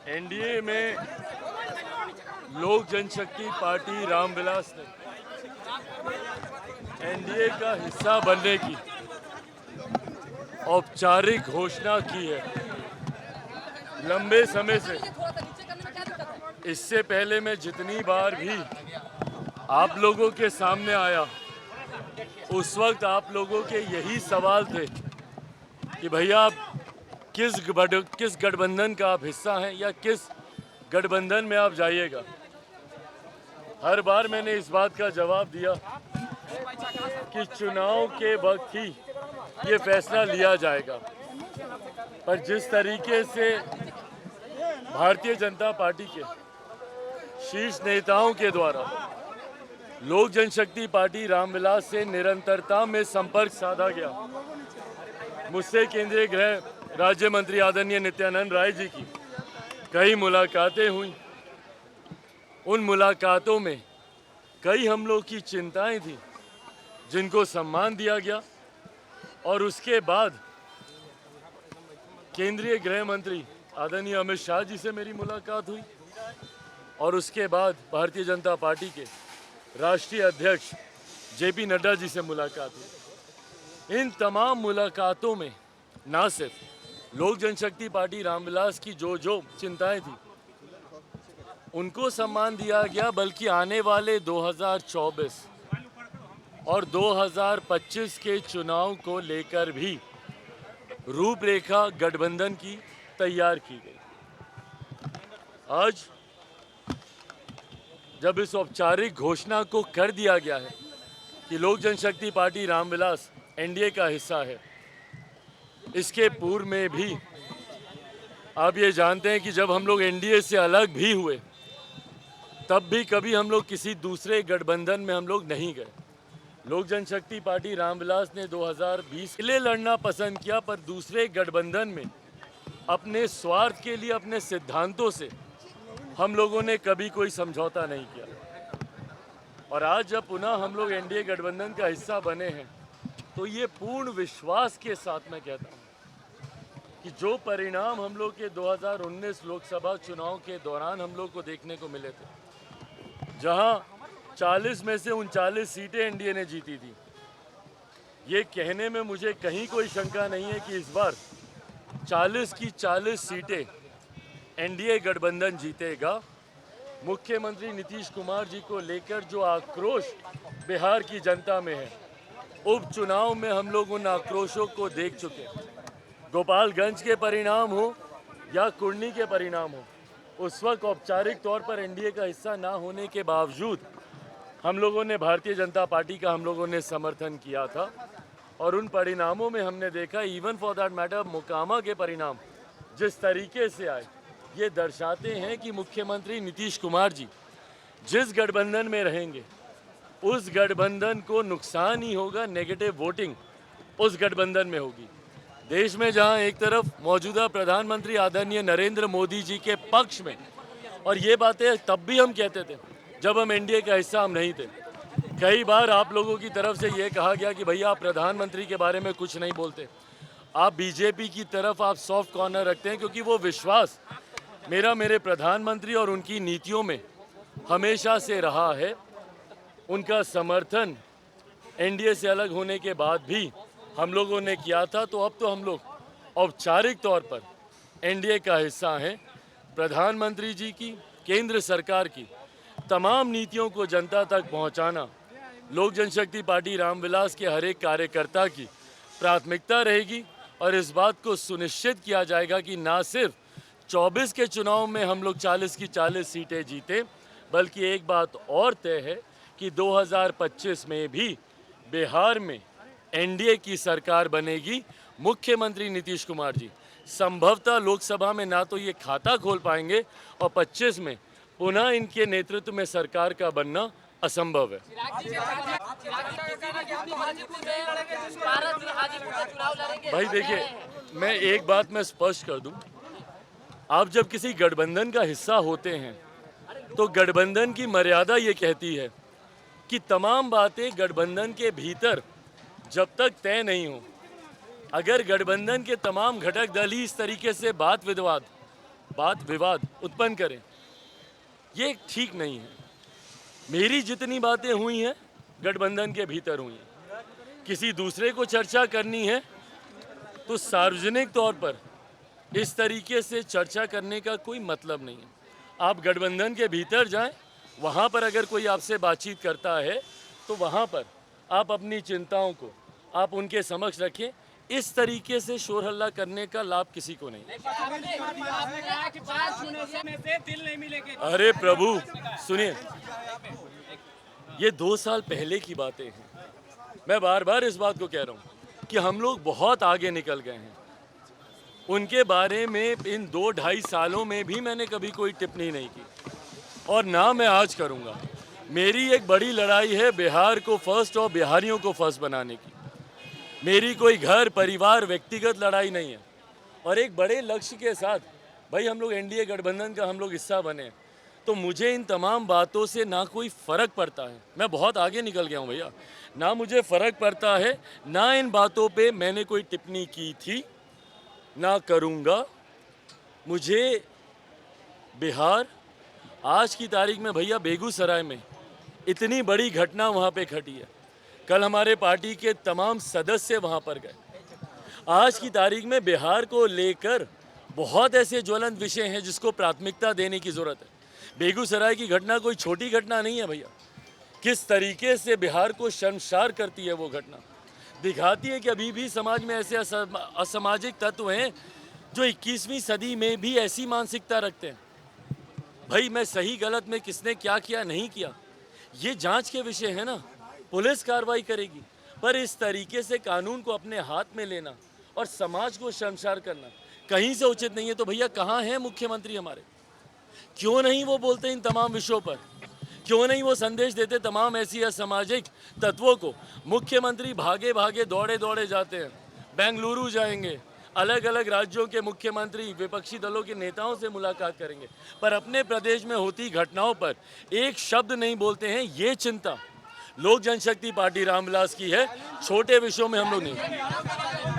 NDA में लोक जनशक्ति party Ramvilas ने एनडीए का हिस्सा बनने की औपचारिक घोषणा की है। लंबे समय से इससे पहले मैं जितनी बार भी आप लोगों के सामने आया, उस वक्त आप लोगों के यही सवाल थे कि भैया आप किस गठबंधन का आप हिस्सा हैं या किस गठबंधन में आप जाइएगा। हर बार मैंने इस बात का जवाब दिया कि चुनाव के वक्त ही ये फैसला लिया जाएगा। पर जिस तरीके से भारतीय जनता पार्टी के शीर्ष नेताओं के द्वारा लोक जनशक्ति पार्टी रामविलास से निरंतरता में संपर्क साधा गया, मुझसे केंद्रीय गृह राज्य मंत्री आदरणीय नित्यानंद राय जी की कई मुलाकातें हुई। उन मुलाकातों में कई हम लोग की चिंताएं थी जिनको सम्मान दिया गया और उसके बाद केंद्रीय गृह मंत्री आदरणीय अमित शाह जी से मेरी मुलाकात हुई और उसके बाद भारतीय जनता पार्टी के राष्ट्रीय अध्यक्ष जेपी नड्डा जी से मुलाकात हुई। इन तमाम मुलाकातों में ना सिर्फ लोक जनशक्ति पार्टी रामविलास की जो चिंताएं थी उनको सम्मान दिया गया, बल्कि आने वाले 2024 और 2025 के चुनाव को लेकर भी रूपरेखा गठबंधन की तैयार की गई। आज जब इस औपचारिक घोषणा को कर दिया गया है कि लोक जनशक्ति पार्टी रामविलास एनडीए का हिस्सा है, इसके पूर्व में भी आप ये जानते हैं कि जब हम लोग एनडीए से अलग भी हुए तब भी कभी हम लोग किसी दूसरे गठबंधन में हम लोग नहीं गए। लोक जनशक्ति पार्टी रामविलास ने 2020 के लिए लड़ना पसंद किया, पर दूसरे गठबंधन में अपने स्वार्थ के लिए, अपने सिद्धांतों से हम लोगों ने कभी कोई समझौता नहीं किया। और आज जब पुनः हम लोग एनडीए गठबंधन का हिस्सा बने हैं तो ये पूर्ण विश्वास के साथ मैं कहता हूँ कि जो परिणाम हम लोग के 2019 लोकसभा चुनाव के दौरान हम लोग को देखने को मिले थे, जहां 40 में से 39 सीटें एनडीए ने जीती थी, ये कहने में मुझे कहीं कोई शंका नहीं है कि इस बार 40 की 40 सीटें एनडीए गठबंधन जीतेगा। मुख्यमंत्री नीतीश कुमार जी को लेकर जो आक्रोश बिहार की जनता में है, उपचुनाव में हम लोग उन आक्रोशों को देख चुके हैं। गोपालगंज के परिणाम हो या कुर्नी के परिणाम हो, उस वक्त औपचारिक तौर पर एनडीए का हिस्सा ना होने के बावजूद हम लोगों ने भारतीय जनता पार्टी का हम लोगों ने समर्थन किया था और उन परिणामों में हमने देखा, even for that matter Mokama के परिणाम जिस तरीके से आए, ये दर्शाते हैं कि मुख्यमंत्री नीतीश कुमार जी जिस गठबंधन में रहेंगे उस गठबंधन को नुकसान ही होगा, नेगेटिव वोटिंग उस गठबंधन में होगी। देश में जहां एक तरफ मौजूदा प्रधानमंत्री आदरणीय नरेंद्र मोदी जी के पक्ष में, और ये बातें तब भी हम कहते थे जब हम एनडीए का हिस्सा हम नहीं थे, कई बार आप लोगों की तरफ से ये कहा गया कि भैया आप प्रधानमंत्री के बारे में कुछ नहीं बोलते, आप बीजेपी की तरफ आप सॉफ्ट कॉर्नर रखते हैं, क्योंकि वो विश्वास मेरे प्रधानमंत्री और उनकी नीतियों में हमेशा से रहा है। उनका समर्थन एनडीए से अलग होने के बाद भी हम लोगों ने किया था, तो अब तो हम लोग औपचारिक तौर पर एनडीए का हिस्सा हैं। प्रधानमंत्री जी की, केंद्र सरकार की तमाम नीतियों को जनता तक पहुंचाना लोक जनशक्ति पार्टी रामविलास के हर एक कार्यकर्ता की प्राथमिकता रहेगी और इस बात को सुनिश्चित किया जाएगा कि ना सिर्फ 24 के चुनाव में हम लोग 40 की 40 सीटें जीते, बल्कि एक बात और तय है कि 2025 में भी बिहार में एनडीए की सरकार बनेगी। मुख्यमंत्री नीतीश कुमार जी संभवतः लोकसभा में ना तो ये खाता खोल पाएंगे और 25 में पुनः इनके नेतृत्व में सरकार का बनना असंभव है। भाई देखिए, मैं एक बात मैं स्पष्ट कर दूं, आप जब किसी गठबंधन का हिस्सा होते हैं तो गठबंधन की मर्यादा ये कहती है कि तमाम बातें गठबंधन के भीतर जब तक तय नहीं हो, अगर गठबंधन के तमाम घटक दल ही इस तरीके से बात विवाद बात विवाद उत्पन्न करें, ये ठीक नहीं है। मेरी जितनी बातें हुई हैं गठबंधन के भीतर हुई हैं। किसी दूसरे को चर्चा करनी है तो सार्वजनिक तौर पर इस तरीके से चर्चा करने का कोई मतलब नहीं है। आप गठबंधन के भीतर जाएं, वहाँ पर अगर कोई आपसे बातचीत करता है तो वहाँ पर आप अपनी चिंताओं को आप उनके समक्ष रखें। इस तरीके से शोर हल्ला करने का लाभ किसी को नहीं। अरे प्रभु सुनिए, ये 2 साल पहले की बातें हैं। मैं बार बार इस बात को कह रहा हूँ कि हम लोग बहुत आगे निकल गए हैं। उनके बारे में इन 2-2.5 सालों में भी मैंने कभी कोई टिप्पणी नहीं की और ना मैं आज करूँगा। मेरी एक बड़ी लड़ाई है बिहार को फर्स्ट और बिहारियों को फर्स्ट बनाने की। मेरी कोई घर परिवार व्यक्तिगत लड़ाई नहीं है और एक बड़े लक्ष्य के साथ भाई हम लोग एनडीए गठबंधन का हम लोग हिस्सा बने, तो मुझे इन तमाम बातों से ना कोई फ़र्क पड़ता है। मैं बहुत आगे निकल गया हूँ भैया, ना मुझे फ़र्क पड़ता है, ना इन बातों पे मैंने कोई टिप्पणी की थी, ना करूँगा। मुझे बिहार आज की तारीख में भैया बेगूसराय में इतनी बड़ी घटना वहाँ पे घटी है। कल हमारे पार्टी के तमाम सदस्य वहाँ पर गए। आज की तारीख में बिहार को लेकर बहुत ऐसे ज्वलंत विषय हैं जिसको प्राथमिकता देने की ज़रूरत है। बेगूसराय की घटना कोई छोटी घटना नहीं है भैया। किस तरीके से बिहार को शर्मसार करती है वो घटना, दिखाती है कि अभी भी समाज में ऐसे असामाजिक तत्व हैं जो 21वीं सदी में भी ऐसी मानसिकता रखते हैं। भाई मैं सही गलत में किसने क्या किया नहीं किया ये जांच के विषय है ना, पुलिस कार्रवाई करेगी। पर इस तरीके से कानून को अपने हाथ में लेना और समाज को शर्मसार करना कहीं से उचित नहीं है। तो भैया कहाँ हैं मुख्यमंत्री हमारे? क्यों नहीं वो बोलते इन तमाम विषयों पर? क्यों नहीं वो संदेश देते तमाम ऐसी असामाजिक तत्वों को? मुख्यमंत्री भागे भागे दौड़े दौड़े जाते हैं, बेंगलुरु जाएंगे, अलग अलग राज्यों के मुख्यमंत्री विपक्षी दलों के नेताओं से मुलाकात करेंगे, पर अपने प्रदेश में होती घटनाओं पर एक शब्द नहीं बोलते हैं। ये चिंता लोक जनशक्ति पार्टी रामविलास की है, छोटे विषयों में हम लोग नहीं।